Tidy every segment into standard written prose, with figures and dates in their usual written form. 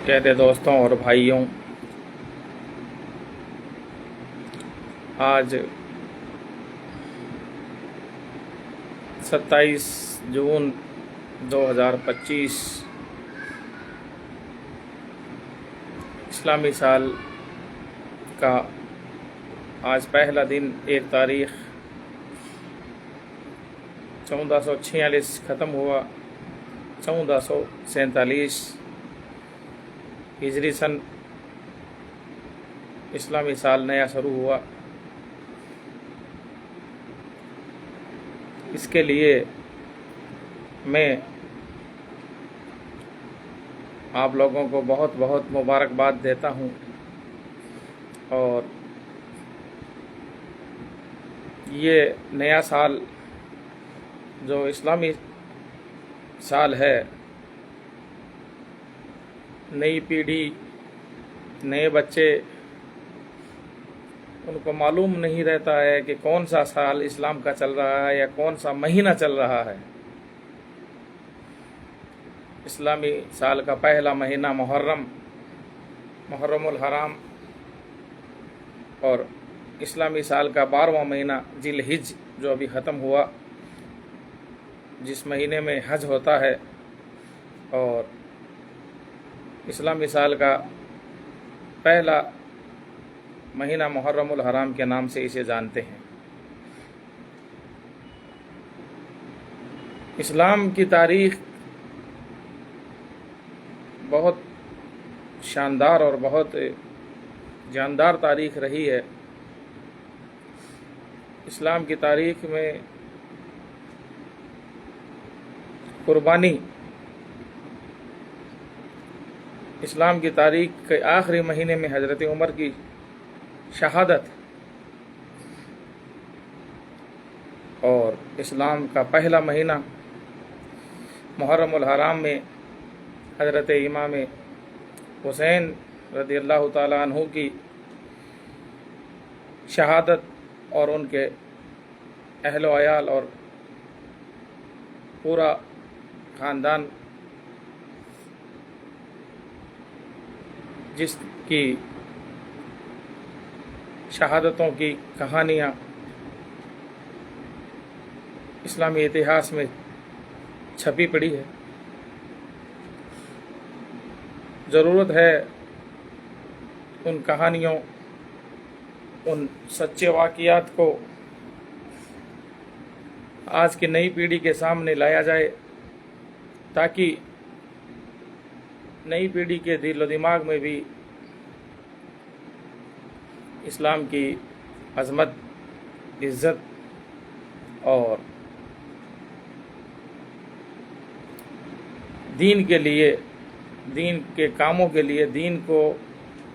प्यारे दोस्तों और भाइयों, आज 27 जून 2025 इस्लामी साल का आज पहला दिन, एक तारीख 1446 ख़त्म हुआ। 1447 हिजरी सन इस्लामी साल नया शुरू हुआ। इसके लिए मैं आप लोगों को बहुत बहुत मुबारकबाद देता हूँ। और ये नया साल जो इस्लामी साल है, नई पीढ़ी, नए बच्चे, उनको मालूम नहीं रहता है कि कौन सा साल इस्लाम का चल रहा है या कौन सा महीना चल रहा है। इस्लामी साल का पहला महीना मुहर्रमुल हराम और इस्लामी साल का 12वां महीना जिलहिज जो अभी ख़त्म हुआ, जिस महीने में हज होता है। और इस्लामी साल का पहला महीना मुहर्रमुल हराम के नाम से इसे जानते हैं। इस्लाम की तारीख़ बहुत शानदार और बहुत जानदार तारीख़ रही है। इस्लाम की तारीख़ में कुर्बानी, इस्लाम की तारीख़ के आखिरी महीने में हज़रत उमर की शहादत और इस्लाम का पहला महीना मुहर्रमुल हराम में हज़रत इमाम हुसैन रज़ियल्लाहु ताला अन्हु की शहादत और उनके अहल व अयाल और पूरा ख़ानदान जिसकी शहादतों की कहानियाँ इस्लामी इतिहास में छपी पड़ी है। ज़रूरत है उन कहानियों, उन सच्चे वाक़ियात को आज की नई पीढ़ी के सामने लाया जाए, ताकि नई पीढ़ी के दिल व दिमाग में भी इस्लाम की अज़मत, इज़्ज़त और दीन के लिए, दीन के कामों के लिए, दीन को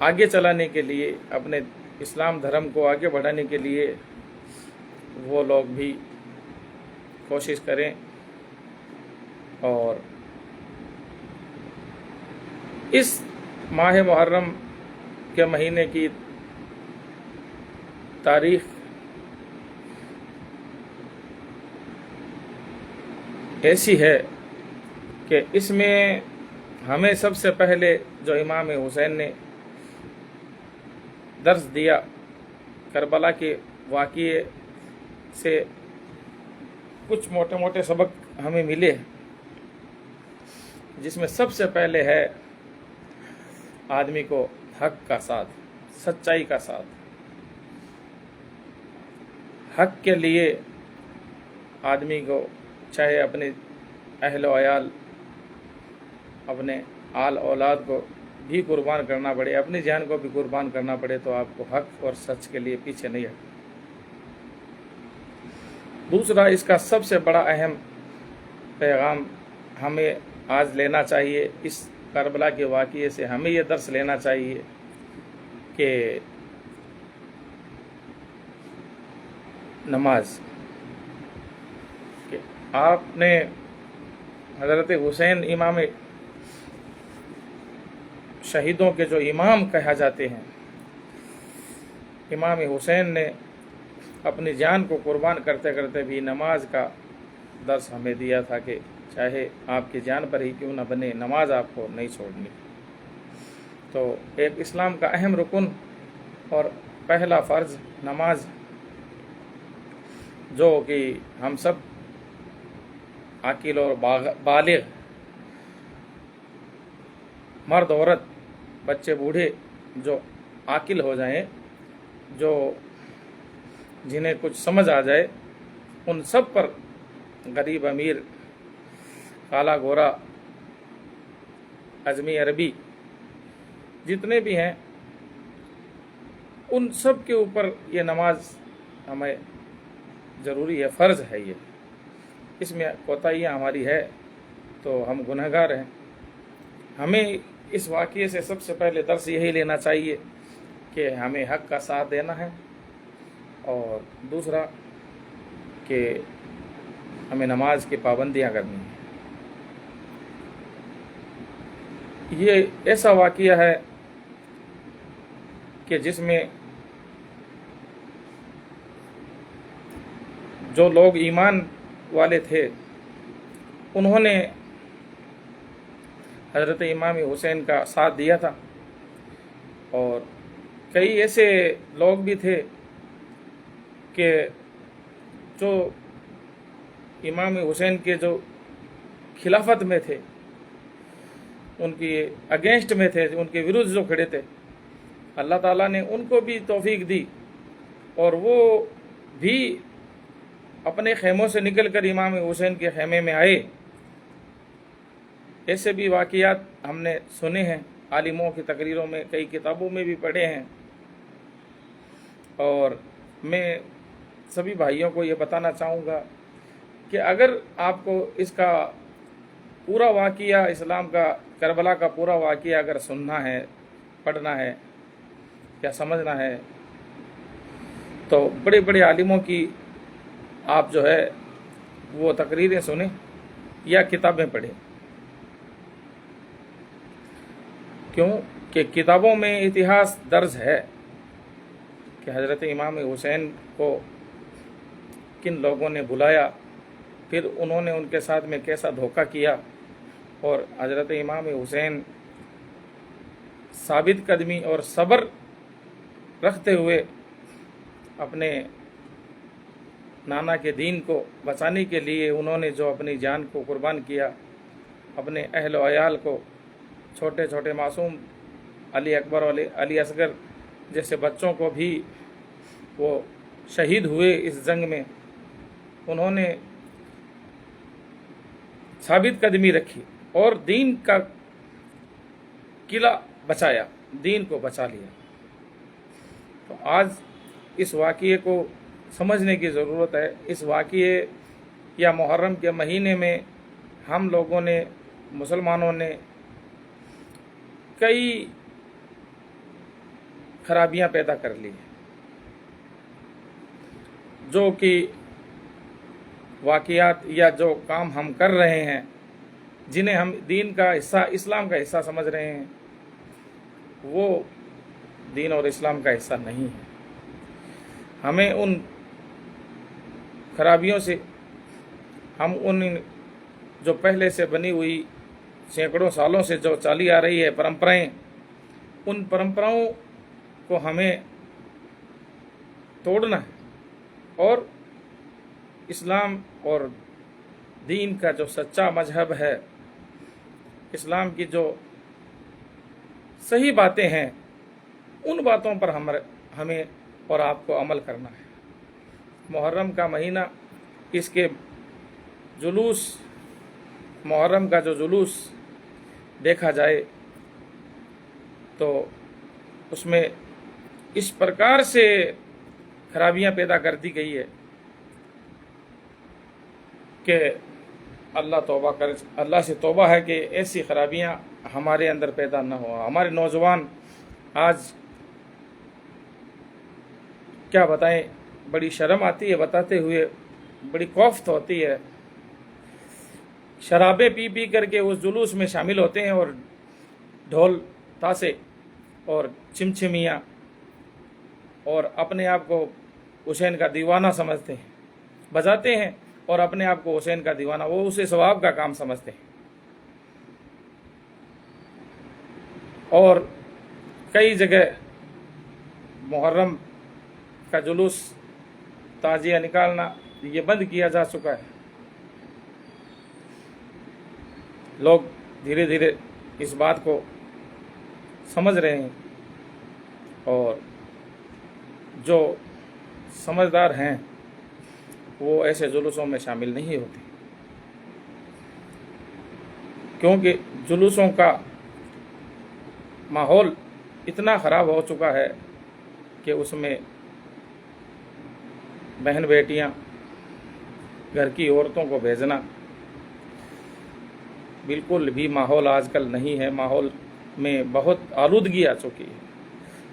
आगे चलाने के लिए, अपने इस्लाम धर्म को आगे बढ़ाने के लिए वो लोग भी कोशिश करें। और इस माह मुहर्रम के महीने की तारीख़ ऐसी है कि इसमें हमें सबसे पहले जो इमाम हुसैन ने दर्स दिया, करबला के वाक़ये से कुछ मोटे मोटे सबक हमें मिले, जिसमें सबसे पहले है आदमी को हक का साथ, सच्चाई का साथ। हक के लिए आदमी को चाहे अपने अहल व अयाल, अपने आल औलाद को भी कुर्बान करना पड़े, अपनी जान को भी कुर्बान करना पड़े, तो आपको हक और सच के लिए पीछे नहीं हटना। दूसरा, इसका सबसे बड़ा अहम पैगाम हमें आज लेना चाहिए। इस करबला के वाक़ये से हमें यह दर्स लेना चाहिए कि नमाज, कि आपने हज़रत हुसैन इमाम शहीदों के जो इमाम कहा जाते हैं, इमाम हुसैन ने अपनी जान को कुर्बान करते करते भी नमाज का दर्स हमें दिया था कि चाहे आपकी जान पर ही क्यों न बने, नमाज आपको नहीं छोड़नी। تو ایک اسلام کا اہم رکن اور پہلا فرض نماز، جو کہ ہم سب عاقل اور بالغ مرد عورت بچے بوڑھے جو عاقل ہو جائیں، جو جنہیں کچھ سمجھ آ جائے، ان سب پر غریب امیر کالا گورا اجمی عربی جتنے بھی ہیں، ان سب کے اوپر یہ نماز ہمیں ضروری ہے، فرض ہے۔ اس میں کوتاہیاں ہماری ہے تو ہم گنہگار ہیں۔ ہمیں اس واقعے سے سب سے پہلے درس یہی لینا چاہیے کہ ہمیں حق کا ساتھ دینا ہے، اور دوسرا کہ ہمیں نماز کی پابندیاں کرنی ہیں۔ یہ ایسا واقعہ ہے کہ جس میں جو لوگ ایمان والے تھے انہوں نے حضرت امام حسین کا ساتھ دیا تھا، اور کئی ایسے لوگ بھی تھے کہ جو امام حسین کے جو خلافت میں تھے، ان کی اگینسٹ میں تھے، ان کے ورودھ جو کھڑے تھے، اللہ تعالیٰ نے ان کو بھی توفیق دی اور وہ بھی اپنے خیموں سے نکل کر امام حسین کے خیمے میں آئے۔ ایسے بھی واقعات ہم نے سنے ہیں، عالموں کی تقریروں میں، کئی کتابوں میں بھی پڑھے ہیں۔ اور میں سبھی بھائیوں کو یہ بتانا چاہوں گا کہ اگر آپ کو اس کا پورا واقعہ، اسلام کا کربلا کا پورا واقعہ اگر سننا ہے، پڑھنا ہے یا سمجھنا ہے، تو بڑے بڑے عالموں کی آپ جو ہے وہ تقریریں سنیں یا کتابیں پڑھیں، کیوں کہ کتابوں میں اتہاس درج ہے کہ حضرت امام حسین کو کن لوگوں نے بلایا، پھر انہوں نے ان کے ساتھ میں کیسا دھوکہ کیا، اور حضرت امام حسین ثابت قدمی اور صبر رکھتے ہوئے اپنے نانا کے دین کو بچانے کے لیے انہوں نے جو اپنی جان کو قربان کیا، اپنے اہل و عیال کو، چھوٹے چھوٹے معصوم علی اکبر اور علی اصغر جیسے بچوں کو بھی وہ شہید ہوئے اس جنگ میں، انہوں نے ثابت قدمی رکھی اور دین کا قلعہ بچایا، دین کو بچا لیا۔ تو آج اس واقعے کو سمجھنے کی ضرورت ہے۔ اس واقعے یا محرم کے مہینے میں ہم لوگوں نے، مسلمانوں نے کئی خرابیاں پیدا کر لی، جو کہ واقعات یا جو کام ہم کر رہے ہیں، جنہیں ہم دین کا حصہ، اسلام کا حصہ سمجھ رہے ہیں، وہ دین اور اسلام کا حصہ نہیں ہے۔ ہمیں ان خرابیوں سے، ہم ان جو پہلے سے بنی ہوئی سینکڑوں سالوں سے جو چلی آ رہی ہے پرمپرائیں، ان پرمپراؤں کو ہمیں توڑنا ہے، اور اسلام اور دین کا جو سچا مذہب ہے، اسلام کی جو صحیح باتیں ہیں، ان باتوں پر ہمیں اور آپ کو عمل کرنا ہے۔ محرم کا مہینہ، اس کے جلوس، محرم کا جو جلوس دیکھا جائے تو اس میں اس پرکار سے خرابیاں پیدا کر دی گئی ہے کہ اللہ سے توبہ ہے کہ ایسی خرابیاں ہمارے اندر پیدا نہ ہو۔ ہمارے نوجوان آج کیا بتائیں، بڑی شرم آتی ہے بتاتے ہوئے، بڑی کوفت ہوتی ہے، شرابیں پی پی کر کے اس جلوس میں شامل ہوتے ہیں، اور ڈھول تاسے اور چمچمیاں، اور اپنے آپ کو حسین کا دیوانہ سمجھتے ہیں، بجاتے ہیں اور اپنے آپ کو حسین کا دیوانہ، وہ اسے ثواب کا کام سمجھتے ہیں۔ اور कई जगह मुहर्रम का जुलूस ताजिया निकालना ये बंद किया जा चुका है। लोग धीरे धीरे इस बात को समझ रहे हैं और जो समझदार हैं वो ऐसे जुलूसों में शामिल नहीं होते, क्योंकि जुलूसों का माहौल इतना ख़राब हो चुका है कि उसमें बहन बेटियां, घर की औरतों को भेजना बिल्कुल भी माहौल आजकल नहीं है। माहौल में बहुत आलूदगी आ चुकी है,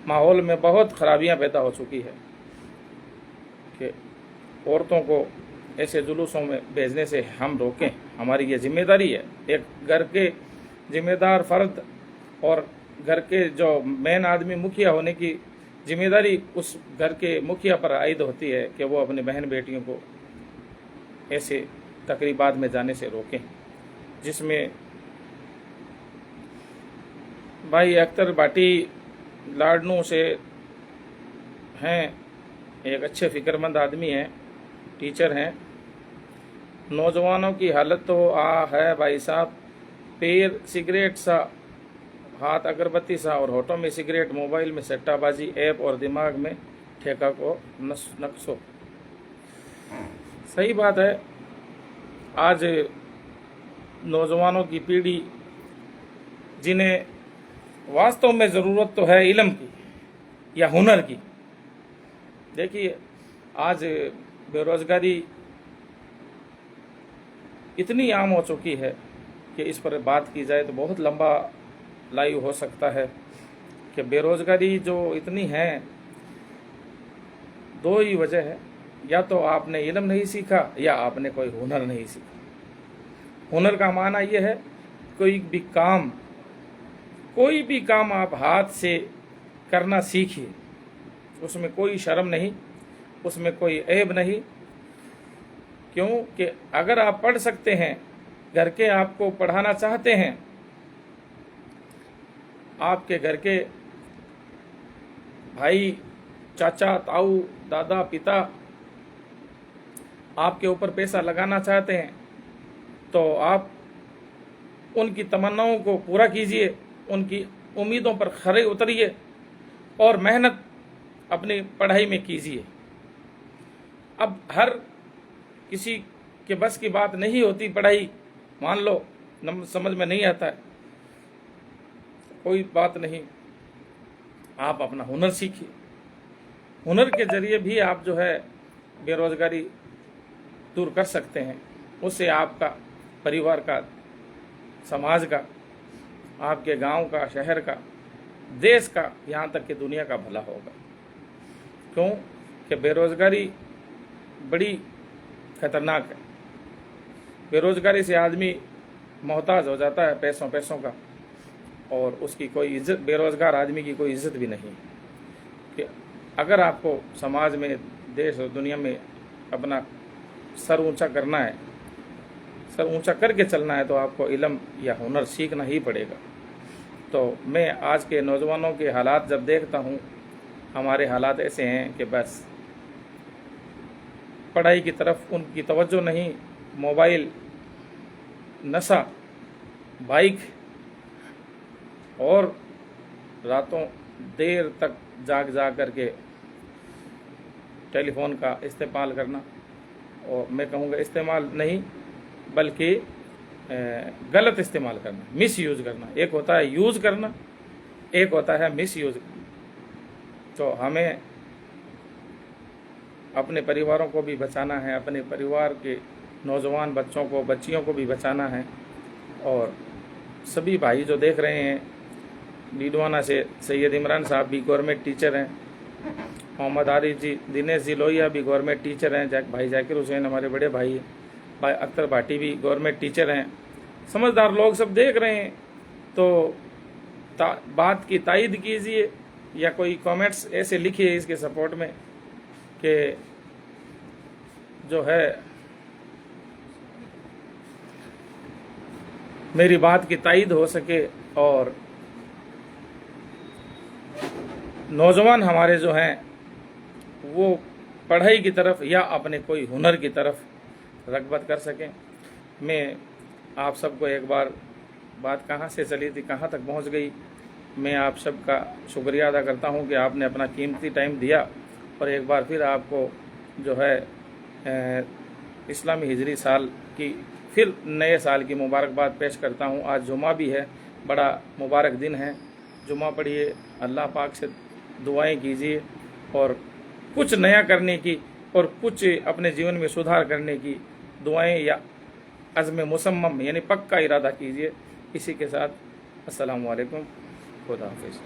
माहौल में बहुत खराबियां पैदा हो चुकी है कि औरतों को ऐसे जुलूसों में भेजने से हम रोकें। हमारी ये जिम्मेदारी है। एक घर के जिम्मेदार फर्द और घर के जो मेन आदमी मुखिया होने की जिम्मेदारी उस घर के मुखिया पर आयद होती है कि वो अपनी बहन बेटियों को ऐसे तकरीबात में जाने से रोकें, जिसमें भाई अख्तर भाटी लाडनू से हैं, एक अच्छे फिक्रमंद आदमी हैं, टीचर हैं। नौजवानों की हालत तो है भाई साहब, पैर सिगरेट सा, हाथ अगरबत्ती सा और होठों में सिगरेट, मोबाइल में सट्टाबाजी ऐप और दिमाग में ठेका को नक्शो। सही बात है। आज नौजवानों की पीढ़ी, जिन्हें वास्तव में ज़रूरत तो है इल्म की या हुनर की, देखिए आज बेरोज़गारी इतनी आम हो चुकी है कि इस पर बात की जाए तो बहुत लंबा लाइव हो सकता है कि बेरोज़गारी जो इतनी है, दो ही वजह है, या तो आपने इल्म नहीं सीखा या आपने कोई हुनर नहीं सीखा। हुनर का माना यह है कोई भी काम आप हाथ से करना सीखिए, उसमें कोई शर्म नहीं, उसमें कोई ऐब नहीं। क्योंकि अगर आप पढ़ सकते हैं, घर के आपको पढ़ाना चाहते हैं, आपके घर के भाई, चाचा, ताऊ, दादा, पिता आपके ऊपर पैसा लगाना चाहते हैं, तो आप उनकी तमन्नाओं को पूरा कीजिए, उनकी उम्मीदों पर खरे उतरिए और मेहनत अपनी पढ़ाई में कीजिए। अब हर किसी के बस की बात नहीं होती पढ़ाई, मान लो समझ में नहीं आता है, कोई बात नहीं, आप अपना हुनर सीखिए। हुनर के जरिए भी आप जो है बेरोजगारी दूर कर सकते हैं। उससे आपका, परिवार का, समाज का, आपके गांव का, शहर का, देश का, यहाँ तक कि दुनिया का भला होगा। क्यों कि बेरोजगारी बड़ी खतरनाक है। बेरोजगारी से आदमी मोहताज हो जाता है पैसों का, और उसकी कोई इज्जत, बेरोजगार आदमी की कोई इज्जत भी नहीं। कि अगर आपको समाज में, देश और दुनिया में अपना सर ऊंचा करना है, सर ऊंचा करके चलना है, तो आपको इल्म या हुनर सीखना ही पड़ेगा। तो मैं आज के नौजवानों के हालात जब देखता हूँ, हमारे हालात ऐसे हैं कि बस पढ़ाई की तरफ उनकी तवज्जो नहीं, मोबाइल, नशा, बाइक और रातों देर तक जाग करके टेलीफोन का इस्तेमाल करना, और मैं कहूँगा इस्तेमाल नहीं बल्कि गलत इस्तेमाल करना, मिस यूज़ करना। एक होता है यूज़ करना, एक होता है मिस यूज़ करना। तो हमें अपने परिवारों को भी बचाना है, अपने परिवार के नौजवान बच्चों को, बच्चियों को भी बचाना है। और सभी भाई जो देख रहे हैं, डीडवाना से सैयद इमरान साहब भी गवर्नमेंट टीचर हैं, मोहम्मद आरिफ जी, दिनेश जी लोहिया भी गवर्नमेंट टीचर हैं, भाई जाकिर हुसैन हमारे बड़े भाई हैं, भाई अख्तर भाटी भी गवर्नमेंट टीचर हैं। समझदार लोग सब देख रहे हैं, तो बात की तायीद कीजिए या कोई कमेंट्स ऐसे लिखिए इसके सपोर्ट में कि जो है मेरी बात की तायीद हो सके और नौजवान हमारे जो हैं वो पढ़ाई की तरफ या अपने कोई हुनर की तरफ रग़बत कर सकें। मैं आप सबको एक बार बात कहाँ से चली थी कहाँ तक पहुँच गई, मैं आप सबका शुक्रिया अदा करता हूँ कि आपने अपना कीमती टाइम दिया। और एक बार फिर आपको जो है इस्लामी हिजरी साल की फिर नए साल की मुबारकबाद पेश करता हूँ। आज जुमा भी है, बड़ा मुबारक दिन है। जुमा पढ़िए, अल्लाह पाक से दुआएं कीजिए और कुछ नया करने की और कुछ अपने जीवन में सुधार करने की दुआएं या अज़्म मुसम्मम यानी पक्का इरादा कीजिए। इसी के साथ अस्सलामु अलैकुम, खुदा हाफिज़।